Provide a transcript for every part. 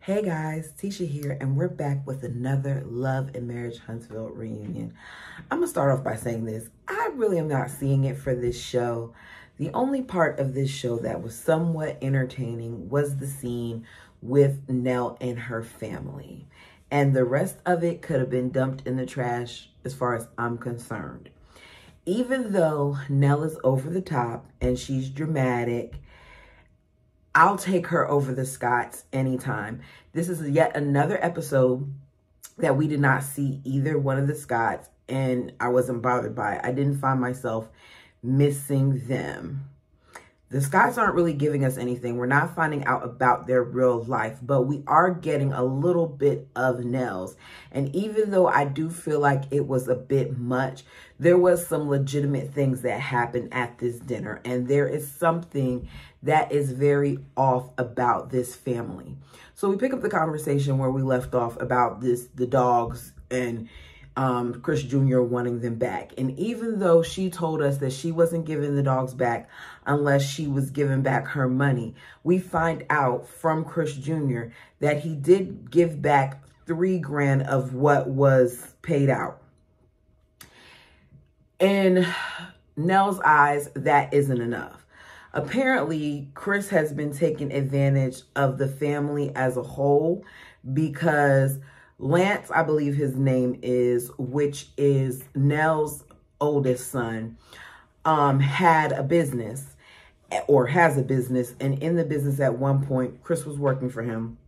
Hey guys, Tisha here, and we're back with another Love and Marriage Huntsville reunion. I'm gonna start off by saying this. I really am not seeing it for this show. The only part of this show that was somewhat entertaining was the scene with Nell and her family. And the rest of it could have been dumped in the trash as far as I'm concerned. Even though Nell is over the top and she's dramatic, I'll take her over the Scotts anytime. This is yet another episode that we did not see either one of the Scotts, and I wasn't bothered by it. I didn't find myself missing them. The Scotts aren't really giving us anything. We're not finding out about their real life, but we are getting a little bit of Nell's. And even though I do feel like it was a bit much, there was some legitimate things that happened at this dinner. And there is something that is very off about this family. So we pick up the conversation where we left off about the dogs and Chris Jr. wanting them back. And even though she told us that she wasn't giving the dogs back unless she was giving back her money, we find out from Chris Jr. that he did give back $3 grand of what was paid out. In Nell's eyes, that isn't enough. Apparently, Chris has been taking advantage of the family as a whole because Lance, I believe his name is, which is Nell's oldest son, had a business or has a business. And in the business at one point, Chris was working for him.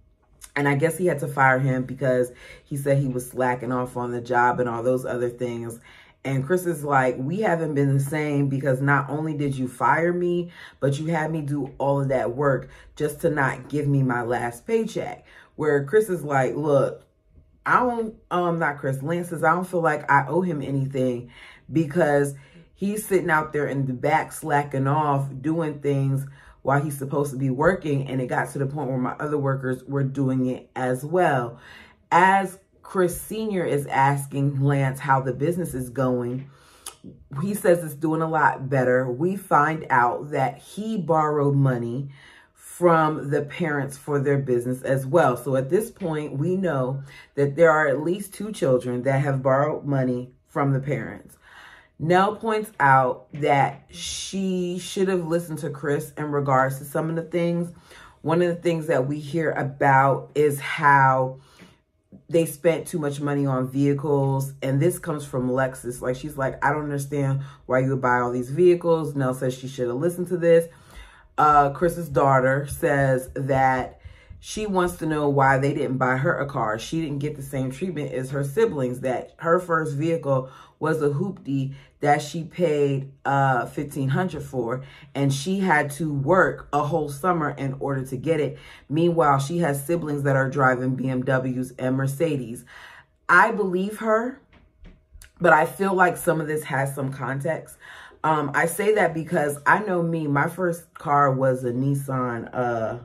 And I guess he had to fire him because he said he was slacking off on the job and all those other things. And Chris is like, we haven't been the same because not only did you fire me, but you had me do all of that work just to not give me my last paycheck. Where Chris is like, look, Lance says, I don't feel like I owe him anything because he's sitting out there in the back slacking off, doing things while he's supposed to be working. And it got to the point where my other workers were doing it as well. As Chris Sr. is asking Lance how the business is going, he says it's doing a lot better. We find out that he borrowed money from the parents for their business as well. So at this point, we know that there are at least 2 children that have borrowed money from the parents. Nell points out that she should have listened to Chris in regards to some of the things. One of the things that we hear about is how they spent too much money on vehicles. And this comes from Lexus. Like, she's like, I don't understand why you would buy all these vehicles. Nell says she should have listened to this. Chris's daughter says that she wants to know why they didn't buy her a car. She didn't get the same treatment as her siblings, that her first vehicle was a hoopty that she paid $1,500 for, and she had to work a whole summer in order to get it. Meanwhile, she has siblings that are driving BMWs and Mercedes. I believe her, but I feel like some of this has some context. I say that because I know me, my first car was a Nissan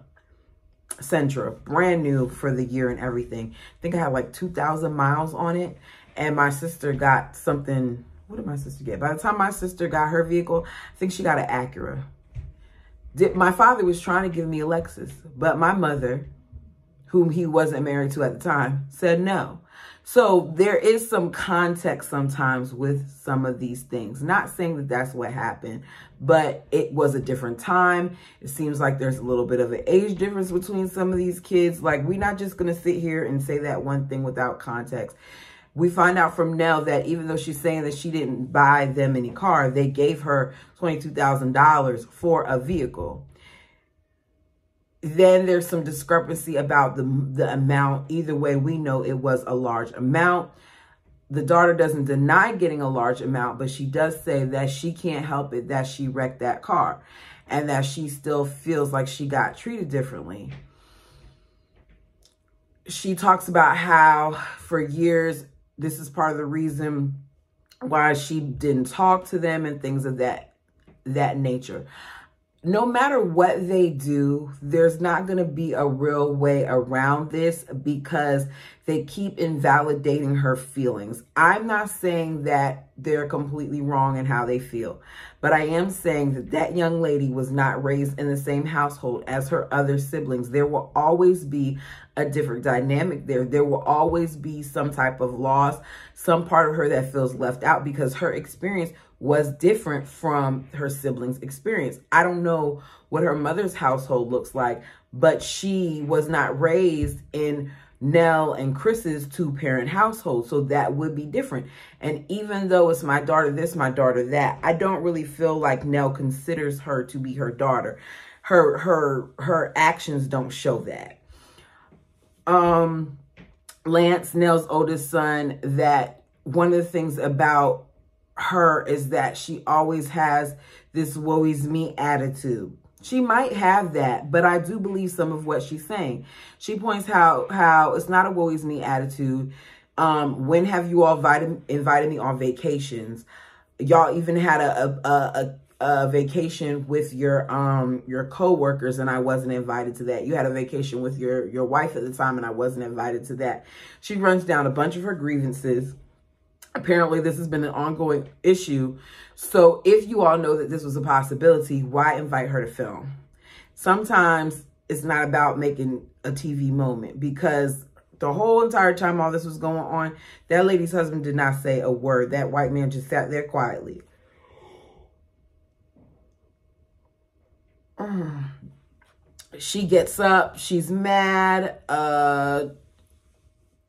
Sentra, brand new for the year and everything. I think I had like 2,000 miles on it. And my sister got something, what did my sister get? By the time my sister got her vehicle, I think she got an Acura. My father was trying to give me a Lexus, but my mother, whom he wasn't married to at the time, said no. So there is some context sometimes with some of these things. Not saying that that's what happened, but it was a different time. It seems like there's a little bit of an age difference between some of these kids. Like, we're not just going to sit here and say that one thing without context. We find out from Nell that even though she's saying that she didn't buy them any car, they gave her $22,000 for a vehicle. Then there's some discrepancy about the amount. Either way, we know it was a large amount. The daughter doesn't deny getting a large amount, but she does say that she can't help it that she wrecked that car and that she still feels like she got treated differently. She talks about how for years, this is part of the reason why she didn't talk to them and things of that nature. no matter what they do, there's not going to be a real way around this because they keep invalidating her feelings. I'm not saying that they're completely wrong in how they feel, but I am saying that that young lady was not raised in the same household as her other siblings. There will always be a different dynamic there. There will always be some type of loss, some part of her that feels left out because her experience was different from her siblings' experience. I don't know what her mother's household looks like, but she was not raised in Nell and Chris's two-parent household, so that would be different. And even though it's my daughter this, my daughter that, I don't really feel like Nell considers her to be her daughter. Her actions don't show that. Lance, Nell's oldest son, that one of the things about her is that she always has this woe is me attitude. She might have that, but I do believe some of what she's saying. She points how it's not a woe is me attitude. When have you all invited me on vacations? Y'all even had a vacation with your co-workers and I wasn't invited to that. You had a vacation with your wife at the time and I wasn't invited to that. She runs down a bunch of her grievances. Apparently, this has been an ongoing issue. So if you all know that this was a possibility, why invite her to film? Sometimes it's not about making a TV moment because the whole entire time all this was going on, that lady's husband did not say a word. That white man just sat there quietly. She gets up. She's mad.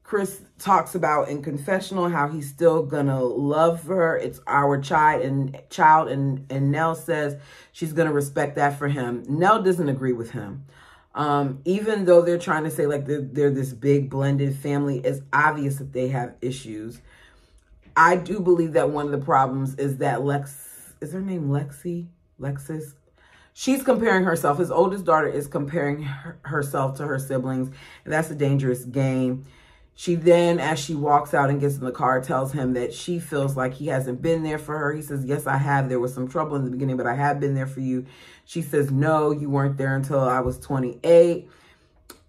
Chris talks about in confessional how he's still gonna love her. It's our child, and Nell says she's gonna respect that for him. Nell doesn't agree with him. Even though they're trying to say like they're this big blended family, it's obvious that they have issues. I do believe that one of the problems is that is her name Lexis? She's comparing herself. His oldest daughter is comparing herself to her siblings, and that's a dangerous game. She then, as she walks out and gets in the car, tells him that she feels like he hasn't been there for her. He says, yes, I have. There was some trouble in the beginning, but I have been there for you. She says, no, you weren't there until I was 28.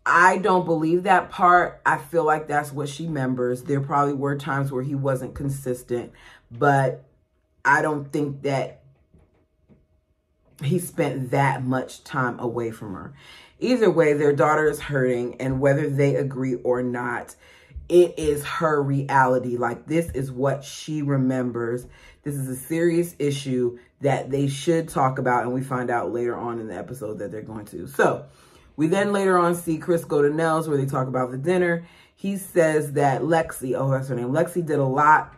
I don't believe that part. I feel like that's what she remembers. There probably were times where he wasn't consistent, but I don't think that he spent that much time away from her. Either way, their daughter is hurting, and whether they agree or not, it is her reality. Like, this is what she remembers. This is a serious issue that they should talk about, and we find out later on in the episode that they're going to. So, we then later on see Chris go to Nell's where they talk about the dinner. He says that Lexi, oh, that's her name, Lexi did a lot.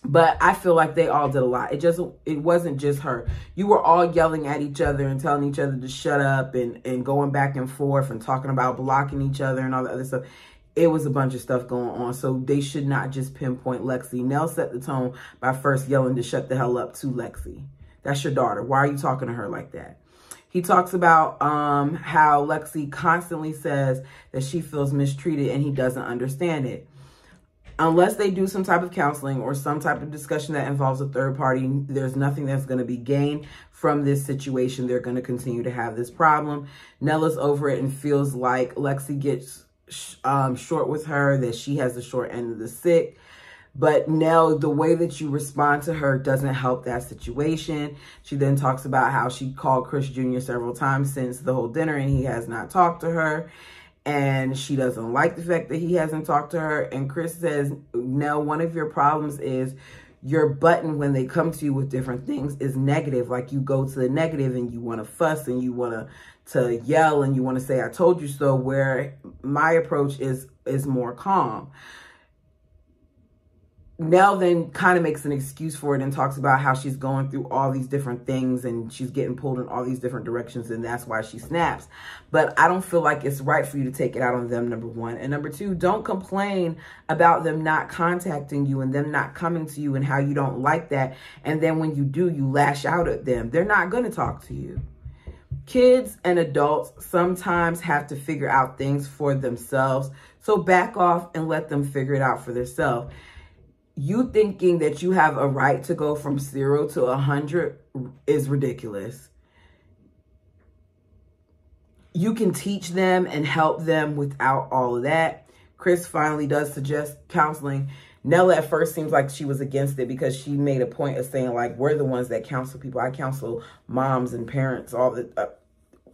But I feel like they all did a lot. It wasn't just her. You were all yelling at each other and telling each other to shut up and going back and forth and talking about blocking each other and all the other stuff. It was a bunch of stuff going on. So they should not just pinpoint Lexi. Nell set the tone by first yelling to shut the hell up to Lexi. That's your daughter. Why are you talking to her like that? He talks about how Lexi constantly says that she feels mistreated and he doesn't understand it. Unless they do some type of counseling or some type of discussion that involves a third party, there's nothing that's going to be gained from this situation. They're going to continue to have this problem. Nella's over it and feels like Lexi gets short with her, that she has the short end of the stick. But Nell, the way that you respond to her doesn't help that situation. She then talks about how she called Chris Jr. several times since the whole dinner and he has not talked to her. And she doesn't like the fact that he hasn't talked to her. And Chris says, Nell, one of your problems is your button when they come to you with different things is negative. Like, you go to the negative and you want to fuss and you want to yell and you want to say, I told you so, where my approach is more calm. Nell then kind of makes an excuse for it and talks about how she's going through all these different things and she's getting pulled in all these different directions and that's why she snaps. But I don't feel like it's right for you to take it out on them, number one. And number two, don't complain about them not contacting you and them not coming to you and how you don't like that. And then when you do, you lash out at them. They're not going to talk to you. Kids and adults sometimes have to figure out things for themselves. So back off and let them figure it out for themselves. You thinking that you have a right to go from 0 to 100 is ridiculous. you can teach them and help them without all of that. Chris finally does suggest counseling. Nella at first seems like she was against it because she made a point of saying, like, we're the ones that counsel people. I counsel moms and parents,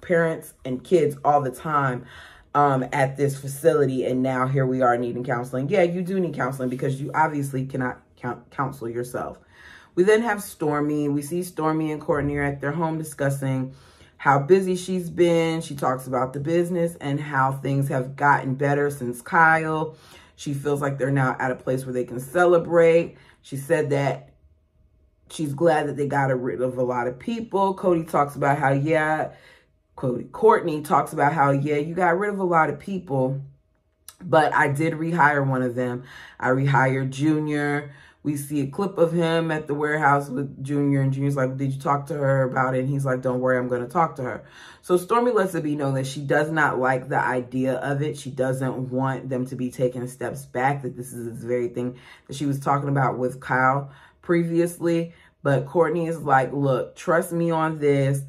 parents and kids all the time at this facility. And now here we are needing counseling. Yeah, you do need counseling because you obviously cannot counsel yourself. We then have Stormi. We see Stormi and Courtney are at their home discussing how busy she's been. She talks about the business and how things have gotten better since Kyle. She feels like they're now at a place where they can celebrate. She said that she's glad that they got rid of a lot of people. Courtney talks about how, yeah, you got rid of a lot of people, but I did rehire one of them. I rehired Junior. We see a clip of him at the warehouse with Junior, and Junior's like, did you talk to her about it? And he's like, don't worry, I'm going to talk to her. So Stormi lets it be known that she does not like the idea of it. She doesn't want them to be taking steps back, that this is this very thing that she was talking about with Kyle previously. But Courtney is like, look, trust me on this.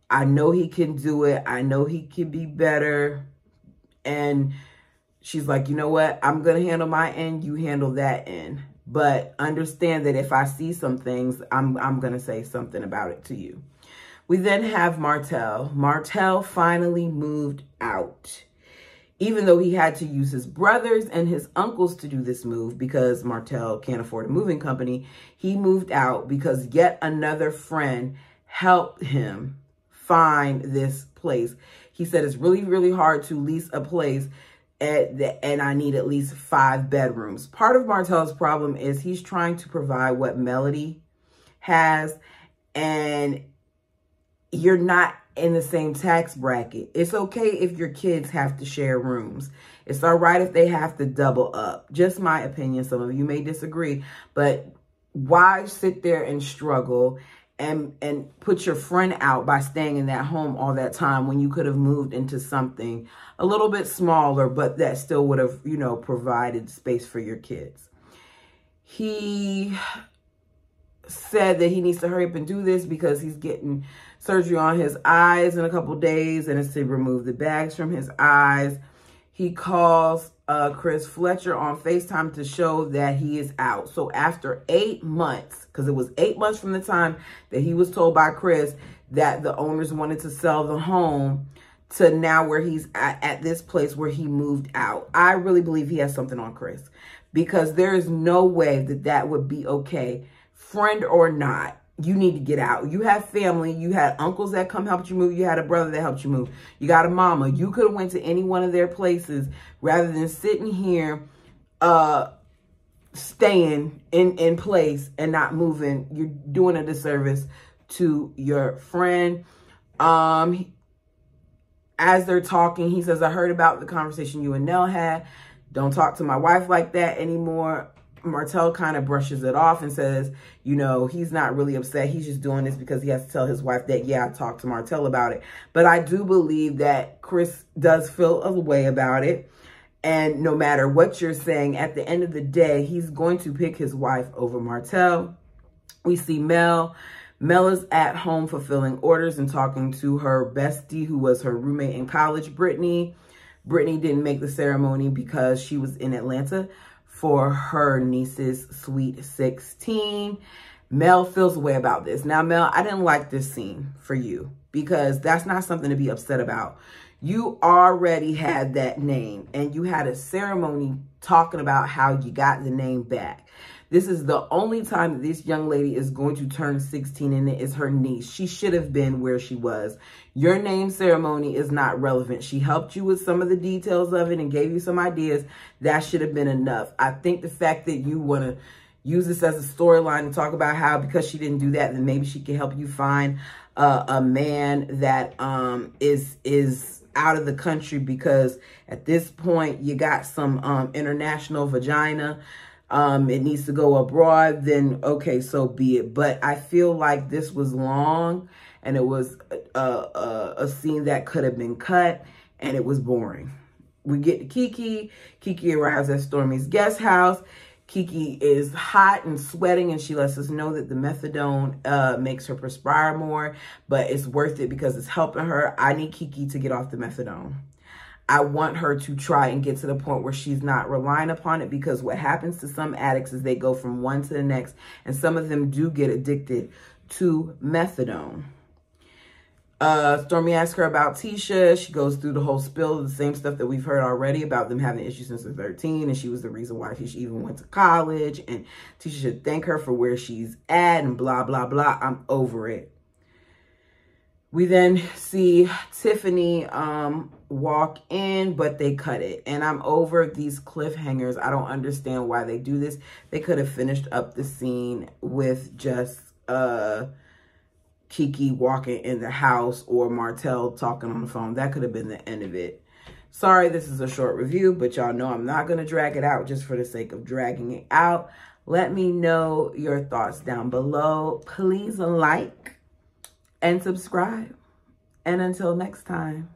I know he can do it. I know he can be better. And she's like, you know what? I'm going to handle my end. You handle that end. But understand that if I see some things, I'm going to say something about it to you. We then have Martell. Martell finally moved out. Even though he had to use his brothers and his uncles to do this move because Martell can't afford a moving company, he moved out because yet another friend helped him find this place. He said it's really, really hard to lease a place and I need at least 5 bedrooms. Part of Martell's problem is he's trying to provide what Melody has, and you're not in the same tax bracket. It's okay if your kids have to share rooms. It's all right if they have to double up. Just my opinion. Some of you may disagree, but why sit there and struggle and put your friend out by staying in that home all that time when you could have moved into something a little bit smaller, but that still would have, you know, provided space for your kids. He said that he needs to hurry up and do this because he's getting surgery on his eyes in a couple days, and it's to remove the bags from his eyes. He calls Chris Fletcher on FaceTime to show that he is out. So after 8 months, because it was 8 months from the time that he was told by Chris that the owners wanted to sell the home to now where he's at this place where he moved out. I really believe he has something on Chris because there is no way that that would be okay. Friend or not, you need to get out. You have family. You had uncles that come help you move. You had a brother that helped you move. You got a mama. You could have went to any one of their places rather than sitting here staying in place and not moving. You're doing a disservice to your friend. As they're talking, he says, I heard about the conversation you and Nell had. Don't talk to my wife like that anymore. Martell kind of brushes it off and says, you know, he's not really upset. He's just doing this because he has to tell his wife that, yeah, I talked to Martell about it. But I do believe that Chris does feel a way about it. And no matter what you're saying, at the end of the day, he's going to pick his wife over Martell. We see Mel. Mel is at home fulfilling orders and talking to her bestie, who was her roommate in college, Brittany. Brittany didn't make the ceremony because she was in Atlanta for her niece's sweet 16. Mel feels a way about this. Now, Mel, I didn't like this scene for you because that's not something to be upset about. You already had that name and you had a ceremony talking about how you got the name back. This is the only time that this young lady is going to turn 16 and it is her niece. She should have been where she was. Your name ceremony is not relevant. She helped you with some of the details of it and gave you some ideas. That should have been enough. I think the fact that you want to use this as a storyline and talk about how because she didn't do that, then maybe she can help you find a man that is out of the country because at this point you got some international vagina. It needs to go abroad, then okay, so be it. But I feel like this was long and it was a scene that could have been cut and it was boring. We get to Kiki. Kiki arrives at Stormi's guest house. Kiki is hot and sweating, and she lets us know that the methadone makes her perspire more, but it's worth it because it's helping her. I need Kiki to get off the methadone. I want her to try and get to the point where she's not relying upon it, because what happens to some addicts is they go from one to the next, and some of them do get addicted to methadone. Stormi asks her about Tisha. She goes through the whole spill of the same stuff that we've heard already about them having issues since they're 13, and she was the reason why Tisha even went to college, and Tisha should thank her for where she's at, and blah, blah, blah. I'm over it. We then see Tiffany walk in, but they cut it. And I'm over these cliffhangers. I don't understand why they do this. They could have finished up the scene with just Kiki walking in the house or Martell talking on the phone. That could have been the end of it. Sorry, this is a short review, but y'all know I'm not going to drag it out just for the sake of dragging it out. Let me know your thoughts down below. Please like and subscribe. And until next time.